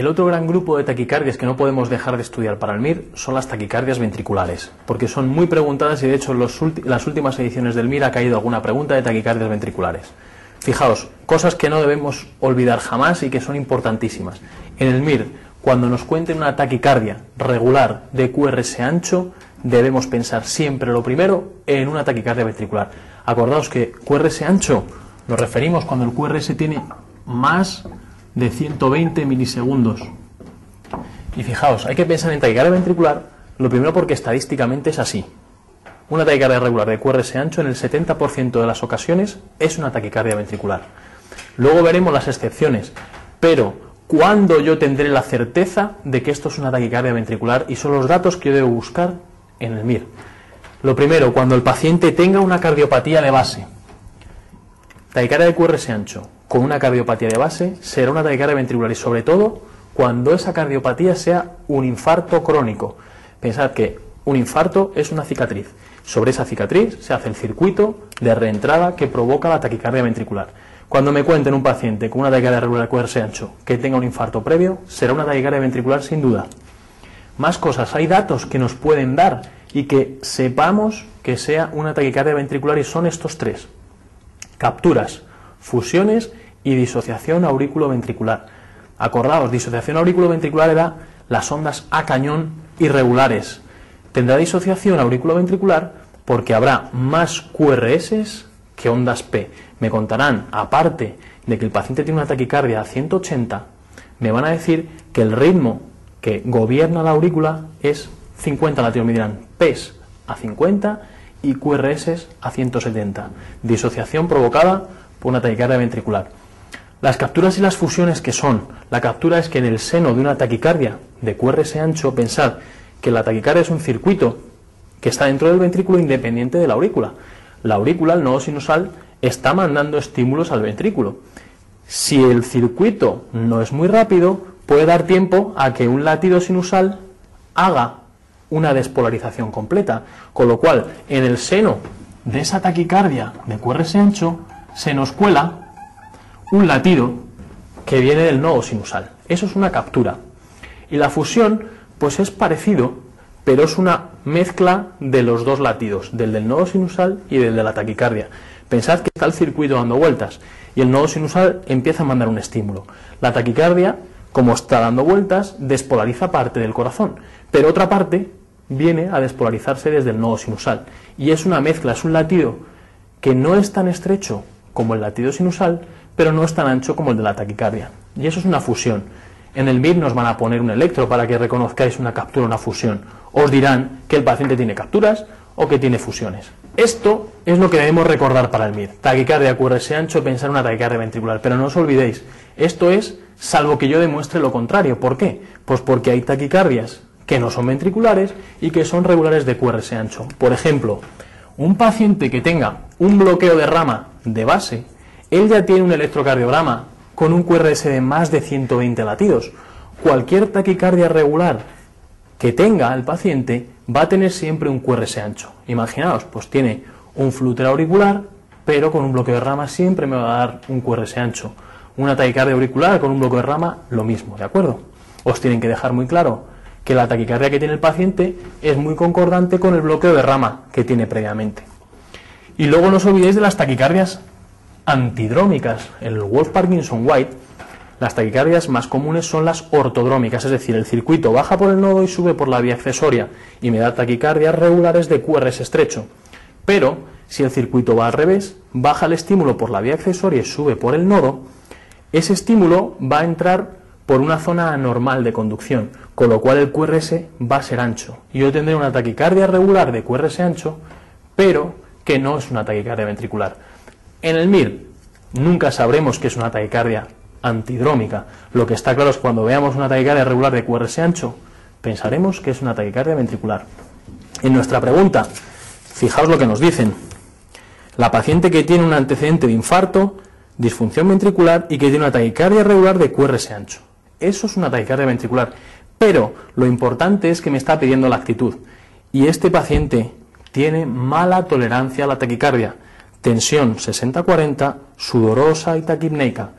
El otro gran grupo de taquicardias que no podemos dejar de estudiar para el MIR son las taquicardias ventriculares, porque son muy preguntadas y de hecho en las últimas ediciones del MIR ha caído alguna pregunta de taquicardias ventriculares. Fijaos, cosas que no debemos olvidar jamás y que son importantísimas. En el MIR, cuando nos cuenten una taquicardia regular de QRS ancho, debemos pensar siempre lo primero en una taquicardia ventricular. Acordaos que QRS ancho nos referimos cuando el QRS tiene más de 120 milisegundos. Y fijaos, hay que pensar en taquicardia ventricular, lo primero porque estadísticamente es así. Una taquicardia regular de QRS ancho en el 70% de las ocasiones es una taquicardia ventricular. Luego veremos las excepciones, pero ¿cuándo yo tendré la certeza de que esto es una taquicardia ventricular? Y son los datos que yo debo buscar en el MIR. Lo primero, cuando el paciente tenga una cardiopatía de base. Taquicardia de QRS ancho con una cardiopatía de base será una taquicardia ventricular y sobre todo cuando esa cardiopatía sea un infarto crónico. Pensad que un infarto es una cicatriz. Sobre esa cicatriz se hace el circuito de reentrada que provoca la taquicardia ventricular. Cuando me cuenten un paciente con una taquicardia regular de QRS ancho que tenga un infarto previo, será una taquicardia ventricular sin duda. Más cosas, hay datos que nos pueden dar y que sepamos que sea una taquicardia ventricular y son estos tres: capturas, fusiones y disociación auriculoventricular. Acordaos, disociación auriculoventricular era las ondas a cañón irregulares. Tendrá disociación auriculoventricular porque habrá más QRS que ondas P. Me contarán, aparte de que el paciente tiene una taquicardia a 180, me van a decir que el ritmo que gobierna la aurícula es 50 latidos, me dirán P's a 50 y QRS a 170. Disociación provocada por una taquicardia ventricular. Las capturas y las fusiones, ¿qué son? La captura es que en el seno de una taquicardia de QRS ancho, pensad que la taquicardia es un circuito que está dentro del ventrículo independiente de la aurícula. La aurícula, el nodo sinusal, está mandando estímulos al ventrículo. Si el circuito no es muy rápido, puede dar tiempo a que un latido sinusal haga una despolarización completa, con lo cual en el seno de esa taquicardia de QRS ancho se nos cuela un latido que viene del nodo sinusal. Eso es una captura. Y la fusión, pues es parecido, pero es una mezcla de los dos latidos, del nodo sinusal y del de la taquicardia. Pensad que está el circuito dando vueltas y el nodo sinusal empieza a mandar un estímulo. La taquicardia, como está dando vueltas, despolariza parte del corazón, pero otra parte viene a despolarizarse desde el nodo sinusal. Y es una mezcla, es un latido que no es tan estrecho como el latido sinusal, pero no es tan ancho como el de la taquicardia. Y eso es una fusión. En el MIR nos van a poner un electro para que reconozcáis una captura o una fusión. Os dirán que el paciente tiene capturas o que tiene fusiones. Esto es lo que debemos recordar para el MIR. Taquicardia QRS ancho, pensar en una taquicardia ventricular. Pero no os olvidéis, esto es salvo que yo demuestre lo contrario. ¿Por qué? Pues porque hay taquicardias que no son ventriculares y que son regulares de QRS ancho. Por ejemplo, un paciente que tenga un bloqueo de rama de base, él ya tiene un electrocardiograma con un QRS de más de 120 latidos. Cualquier taquicardia regular que tenga el paciente va a tener siempre un QRS ancho. Imaginaos, pues tiene un flúter auricular, pero con un bloqueo de rama siempre me va a dar un QRS ancho. Una taquicardia auricular con un bloqueo de rama, lo mismo, ¿de acuerdo? Os tienen que dejar muy claro que la taquicardia que tiene el paciente es muy concordante con el bloqueo de rama que tiene previamente. Y luego no os olvidéis de las taquicardias antidrómicas. En el Wolff-Parkinson-White, las taquicardias más comunes son las ortodrómicas, es decir, el circuito baja por el nodo y sube por la vía accesoria y me da taquicardias regulares de QRS estrecho. Pero si el circuito va al revés, baja el estímulo por la vía accesoria y sube por el nodo, ese estímulo va a entrar por una zona anormal de conducción, con lo cual el QRS va a ser ancho. Y yo tendré una taquicardia regular de QRS ancho, pero que no es una taquicardia ventricular. En el MIR nunca sabremos que es una taquicardia antidrómica. Lo que está claro es que cuando veamos una taquicardia regular de QRS ancho, pensaremos que es una taquicardia ventricular. En nuestra pregunta, fijaos lo que nos dicen. La paciente que tiene un antecedente de infarto, disfunción ventricular y que tiene una taquicardia regular de QRS ancho. Eso es una taquicardia ventricular. Pero lo importante es que me está pidiendo la actitud. Y este paciente tiene mala tolerancia a la taquicardia. Tensión 60-40, sudorosa y taquipneica.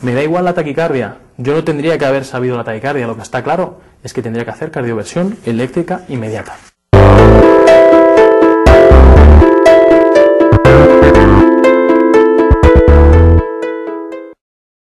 Me da igual la taquicardia, yo no tendría que haber sabido la taquicardia, lo que está claro es que tendría que hacer cardioversión eléctrica inmediata.